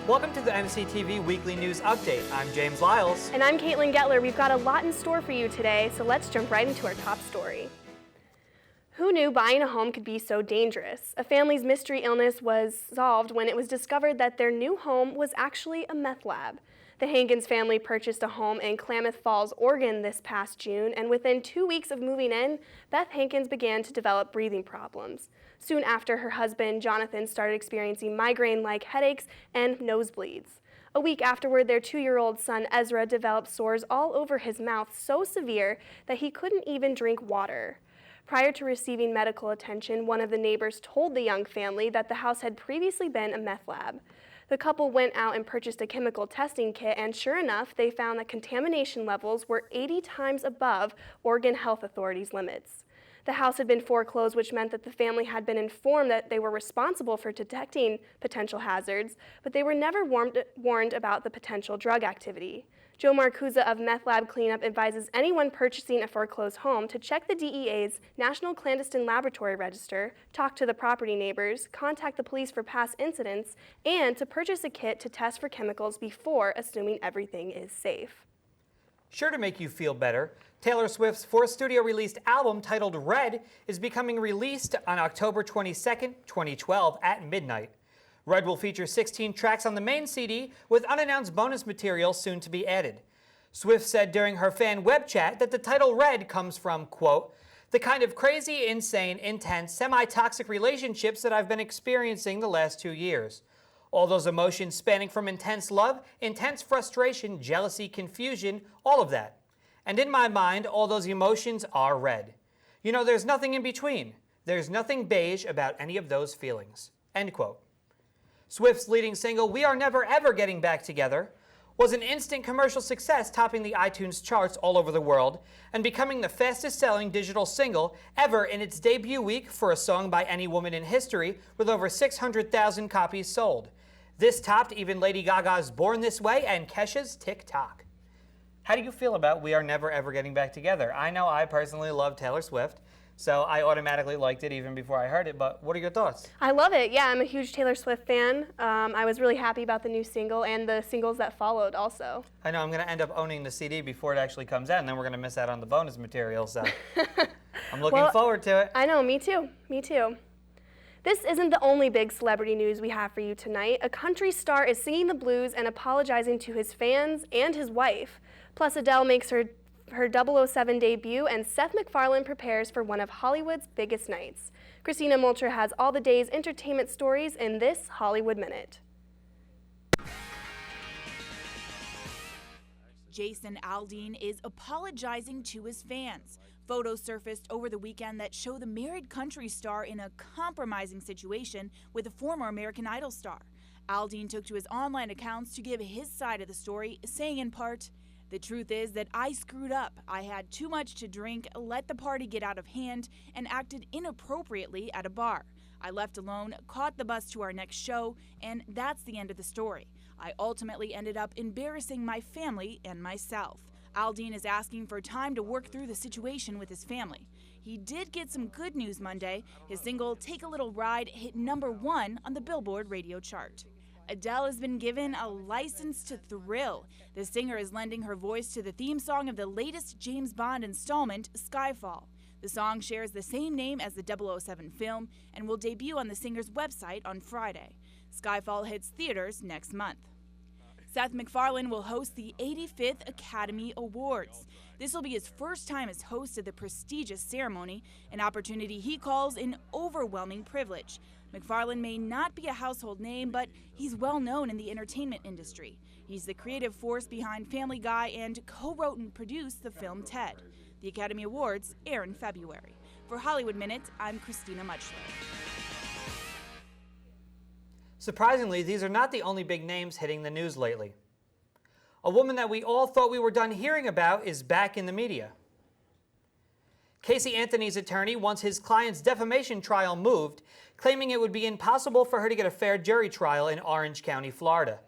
Welcome to the MCTV Weekly News Update. I'm James Lyles. And I'm Caitlin Goettler. We've got a lot in store for you today, so let's jump right into our top story. Who knew buying a home could be so dangerous? A family's mystery illness was solved when it was discovered that their new home was actually a meth lab. The Hankins family purchased a home in Klamath Falls, Oregon this past June, and within 2 weeks of moving in, Beth Hankins began to develop breathing problems. Soon after, her husband, Jonathan, started experiencing migraine-like headaches and nosebleeds. A week afterward, their 2-year-old son, Ezra, developed sores all over his mouth so severe that he couldn't even drink water. Prior to receiving medical attention, one of the neighbors told the young family that the house had previously been a meth lab. The couple went out and purchased a chemical testing kit, and sure enough, they found that contamination levels were 80 times above Oregon Health Authority's limits. The house had been foreclosed, which meant that the family had been informed that they were responsible for detecting potential hazards, but they were never warned about the potential drug activity. Joe Marcusa of Meth Lab Cleanup advises anyone purchasing a foreclosed home to check the DEA's National Clandestine Laboratory Register, talk to the property neighbors, contact the police for past incidents, and to purchase a kit to test for chemicals before assuming everything is safe. Sure to make you feel better, Taylor Swift's fourth studio-released album titled Red is becoming released on October 22nd, 2012 at midnight. Red will feature 16 tracks on the main CD with unannounced bonus material soon to be added. Swift said during her fan web chat that the title Red comes from, quote, the kind of crazy, insane, intense, semi-toxic relationships that I've been experiencing the last 2 years. All those emotions spanning from intense love, intense frustration, jealousy, confusion, all of that. And in my mind, all those emotions are red. You know, there's nothing in between. There's nothing beige about any of those feelings. End quote. Swift's leading single, We Are Never Ever Getting Back Together, was an instant commercial success, topping the iTunes charts all over the world and becoming the fastest-selling digital single ever in its debut week for a song by any woman in history, with over 600,000 copies sold. This topped even Lady Gaga's Born This Way and Kesha's TikTok. How do you feel about We Are Never Ever Getting Back Together? I know I personally love Taylor Swift, so I automatically liked it even before I heard it, but what are your thoughts? I love it. Yeah, I'm a huge Taylor Swift fan. I was really happy about the new single and the singles that followed also. I know I'm going to end up owning the CD before it actually comes out, and then we're going to miss out on the bonus material, so I'm looking forward to it. I know, me too. Me too. This isn't the only big celebrity news we have for you tonight. A country star is singing the blues and apologizing to his fans and his wife. Plus, Adele makes her 007 debut, and Seth MacFarlane prepares for one of Hollywood's biggest nights. Christina Moultrie has all the day's entertainment stories in this Hollywood Minute. Jason Aldean is apologizing to his fans. Photos surfaced over the weekend that show the married country star in a compromising situation with a former American Idol star. Aldean took to his online accounts to give his side of the story, saying in part, "The truth is that I screwed up. I had too much to drink, let the party get out of hand, and acted inappropriately at a bar. I left alone, caught the bus to our next show, and that's the end of the story. I ultimately ended up embarrassing my family and myself." Aldean is asking for time to work through the situation with his family. He did get some good news Monday. His single, Take a Little Ride, hit #1 on the Billboard radio chart. Adele has been given a license to thrill. The singer is lending her voice to the theme song of the latest James Bond installment, Skyfall. The song shares the same name as the 007 film and will debut on the singer's website on Friday. Skyfall hits theaters next month. Seth MacFarlane will host the 85th Academy Awards. This will be his first time as host of the prestigious ceremony, an opportunity he calls an overwhelming privilege. MacFarlane may not be a household name, but he's well known in the entertainment industry. He's the creative force behind Family Guy and co-wrote and produced the film Ted. The Academy Awards air in February. For Hollywood Minute, I'm Christina Moultrie. Surprisingly, these are not the only big names hitting the news lately. A woman that we all thought we were done hearing about is back in the media. Casey Anthony's attorney wants his client's defamation trial moved, claiming it would be impossible for her to get a fair jury trial in Orange County, Florida.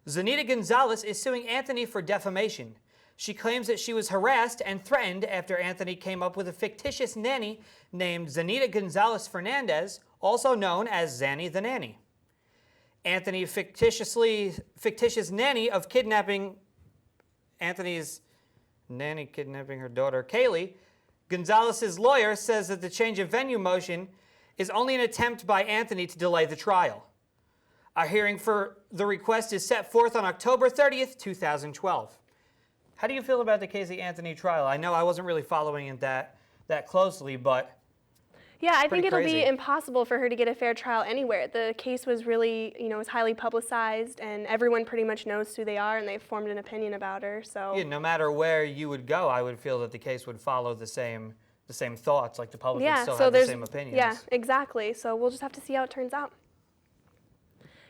Zanita Gonzalez is suing Anthony for defamation. She claims that she was harassed and threatened after Anthony came up with a fictitious nanny named Zanita Gonzalez Fernandez, also known as Zanny the Nanny. Anthony's nanny kidnapping her daughter, Kaylee, Gonzalez's lawyer says that the change of venue motion is only an attempt by Anthony to delay the trial. A hearing for the request is set forth on October 30th, 2012. How do you feel about the Casey Anthony trial? I know I wasn't really following it that closely, but yeah, I think it'll crazy. be impossible for her to get a fair trial anywhere. The case was really, was highly publicized, and everyone pretty much knows who they are, and they've formed an opinion about her. So yeah, no matter where you would go, I would feel that the case would follow the same thoughts, like the public would still have the same opinions. Yeah, exactly. So we'll just have to see how it turns out.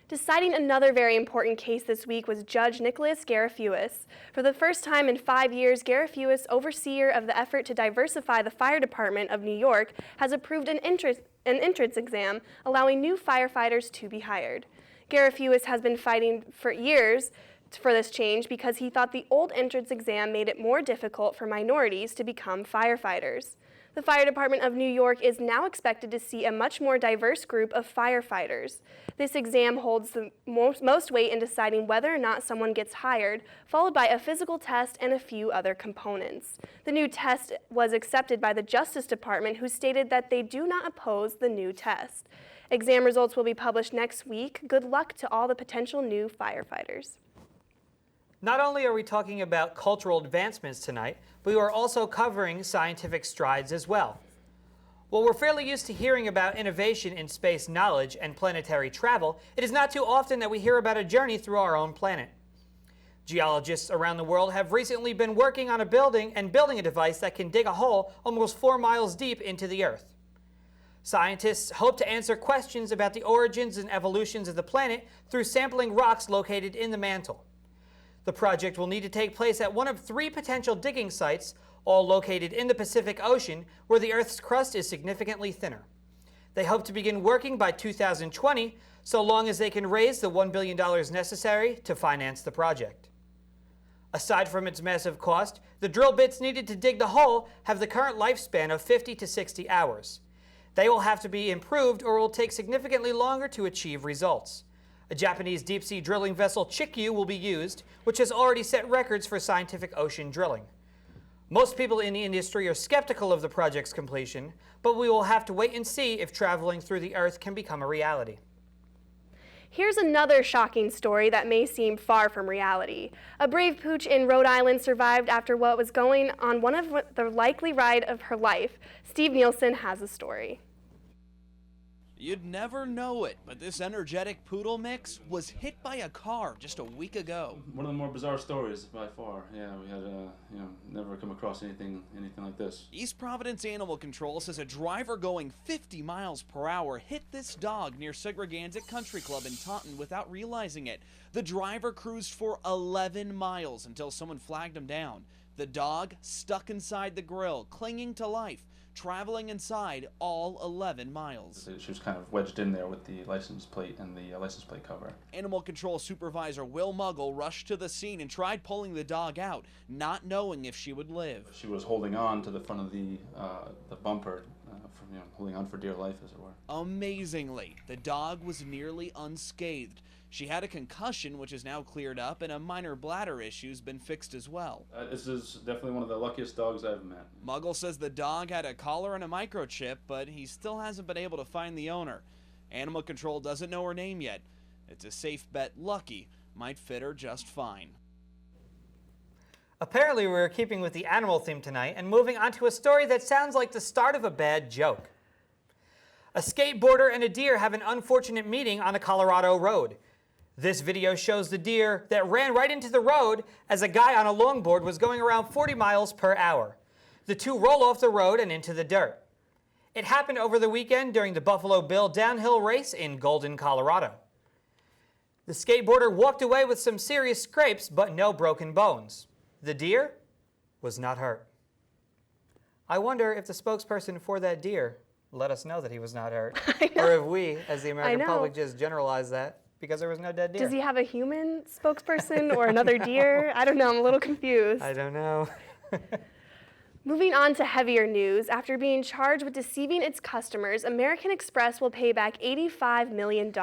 Deciding another very important case this week was Judge Nicholas Garafuis. For the first time in 5 years, Garafuis, overseer of the effort to diversify the fire department of New York, has approved an entrance exam allowing new firefighters to be hired. Garafuis has been fighting for years for this change because he thought the old entrance exam made it more difficult for minorities to become firefighters. The Fire Department of New York is now expected to see a much more diverse group of firefighters. This exam holds the most weight in deciding whether or not someone gets hired, followed by a physical test and a few other components. The new test was accepted by the Justice Department, who stated that they do not oppose the new test. Exam results will be published next week. Good luck to all the potential new firefighters. Not only are we talking about cultural advancements tonight, but we are also covering scientific strides as well. While we're fairly used to hearing about innovation in space knowledge and planetary travel, it is not too often that we hear about a journey through our own planet. Geologists around the world have recently been working on building a device that can dig a hole almost 4 miles deep into the Earth. Scientists hope to answer questions about the origins and evolutions of the planet through sampling rocks located in the mantle. The project will need to take place at one of 3 potential digging sites, all located in the Pacific Ocean, where the Earth's crust is significantly thinner. They hope to begin working by 2020, so long as they can raise the $1 billion necessary to finance the project. Aside from its massive cost, the drill bits needed to dig the hole have the current lifespan of 50 to 60 hours. They will have to be improved or will take significantly longer to achieve results. A Japanese deep-sea drilling vessel, Chikyu, will be used, which has already set records for scientific ocean drilling. Most people in the industry are skeptical of the project's completion, but we will have to wait and see if traveling through the Earth can become a reality. Here's another shocking story that may seem far from reality. A brave pooch in Rhode Island survived after what was going on one of the likely ride of her life. Steve Nielsen has a story. You'd never know it, but this energetic poodle mix was hit by a car just a week ago. One of the more bizarre stories by far. Yeah, we had never come across anything like this. East Providence Animal Control says a driver going 50 miles per hour hit this dog near Segregansett Country Club in Taunton without realizing it. The driver cruised for 11 miles until someone flagged him down. The dog stuck inside the grill, clinging to life, traveling inside all 11 miles. She was kind of wedged in there with the license plate and the license plate cover. Animal Control Supervisor Will Muggle rushed to the scene and tried pulling the dog out, not knowing if she would live. She was holding on to the front of the bumper, holding on for dear life, as it were. Amazingly, the dog was nearly unscathed. She had a concussion, which is now cleared up, and a minor bladder issue's been fixed as well. This is definitely one of the luckiest dogs I've met. Muggle says the dog had a collar and a microchip, but he still hasn't been able to find the owner. Animal Control doesn't know her name yet. It's a safe bet Lucky might fit her just fine. Apparently, we're keeping with the animal theme tonight and moving on to a story that sounds like the start of a bad joke. A skateboarder and a deer have an unfortunate meeting on a Colorado road. This video shows the deer that ran right into the road as a guy on a longboard was going around 40 miles per hour. The two roll off the road and into the dirt. It happened over the weekend during the Buffalo Bill downhill race in Golden, Colorado. The skateboarder walked away with some serious scrapes, but no broken bones. The deer was not hurt. I wonder if the spokesperson for that deer let us know that he was not hurt. Or if we, as the American public, just generalized that because there was no dead deer. Does he have a human spokesperson or another deer? I don't know. I'm a little confused. I don't know. Moving on to heavier news, after being charged with deceiving its customers, American Express will pay back $85 million.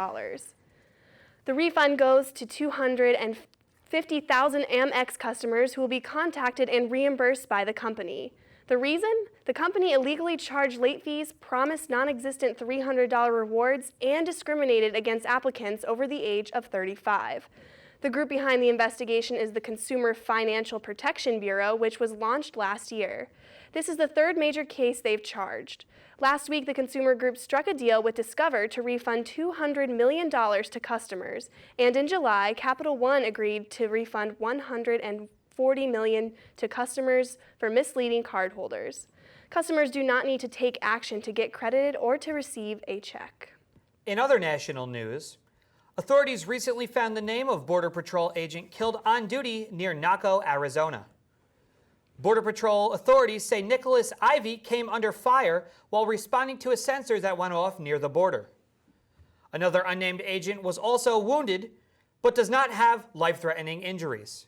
The refund goes to 250,000 Amex customers who will be contacted and reimbursed by the company. The reason? The company illegally charged late fees, promised non-existent $300 rewards, and discriminated against applicants over the age of 35. The group behind the investigation is the Consumer Financial Protection Bureau, which was launched last year. This is the third major case they've charged. Last week, the consumer group struck a deal with Discover to refund $200 million to customers, and in July, Capital One agreed to refund $140 million to customers for misleading cardholders. Customers do not need to take action to get credited or to receive a check. In other national news, authorities recently found the name of Border Patrol agent killed on duty near Naco, Arizona. Border Patrol authorities say Nicholas Ivy came under fire while responding to a sensor that went off near the border. Another unnamed agent was also wounded, but does not have life-threatening injuries.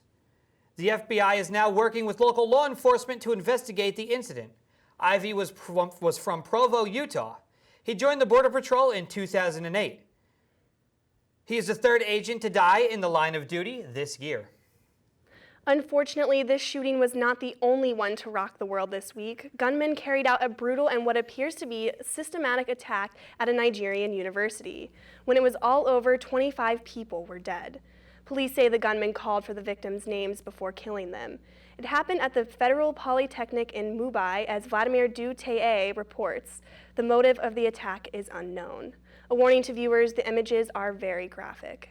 The FBI is now working with local law enforcement to investigate the incident. Ivy was from Provo, Utah. He joined the Border Patrol in 2008. He is the third agent to die in the line of duty this year. Unfortunately, this shooting was not the only one to rock the world this week. Gunmen carried out a brutal and what appears to be systematic attack at a Nigerian university. When it was all over, 25 people were dead. Police say the gunman called for the victims' names before killing them. It happened at the Federal Polytechnic in Mumbai, as Vladimir Duterte reports. The motive of the attack is unknown. A warning to viewers, the images are very graphic.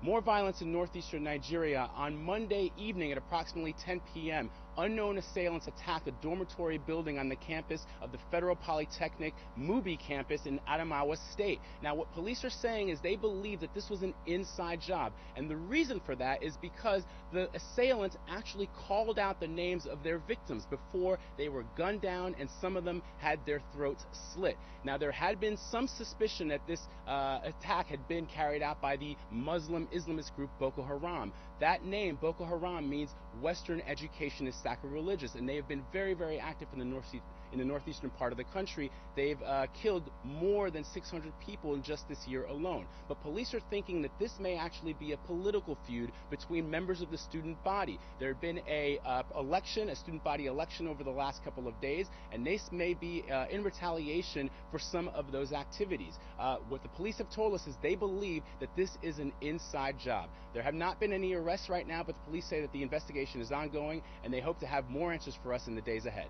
More violence in northeastern Nigeria. On Monday evening at approximately 10 p.m., unknown assailants attacked a dormitory building on the campus of the Federal Polytechnic Mubi campus in Adamawa State. Now, what police are saying is they believe that this was an inside job, and the reason for that is because the assailants actually called out the names of their victims before they were gunned down, and some of them had their throats slit. Now, there had been some suspicion that this attack had been carried out by the Muslim Islamist group Boko Haram. That name, Boko Haram, means Western education is sacrilegious, and they have been very, very active in the northeastern part of the country. They've killed more than 600 people in just this year alone. But police are thinking that this may actually be a political feud between members of the student body. There had been a student body election over the last couple of days, and this may be in retaliation for some of those activities. What the police have told us is they believe that this is an inside job. There have not been any arrests right now, but the police say that the investigation is ongoing, and they hope to have more answers for us in the days ahead.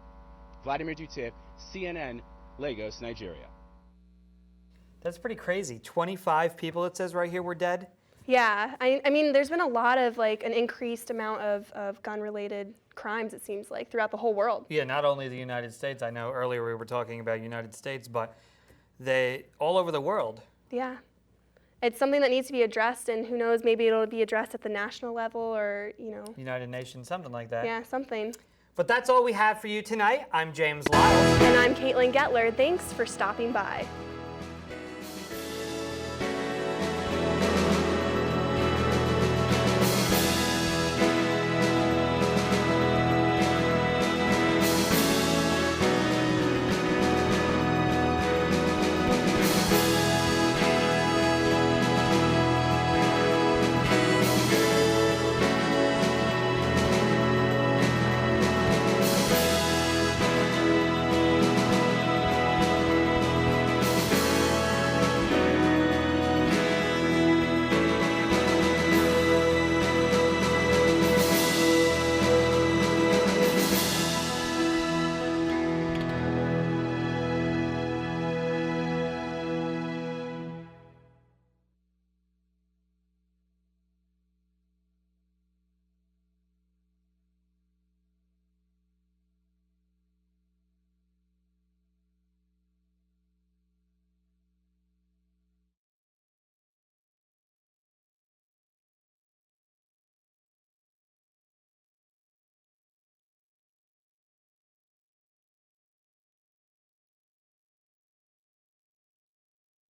Vladimir Duterte, CNN, Lagos, Nigeria. That's pretty crazy. 25 people, it says right here, were dead. Yeah, I mean, there's been a lot of an increased amount of gun-related crimes, it seems like, throughout the whole world. Yeah, not only the United States. I know earlier we were talking about United States, but they all over the world. Yeah. It's something that needs to be addressed, and who knows, maybe it'll be addressed at the national level or, United Nations, something like that. Yeah, something. But that's all we have for you tonight. I'm James Lyles. And I'm Caitlin Goettler. Thanks for stopping by.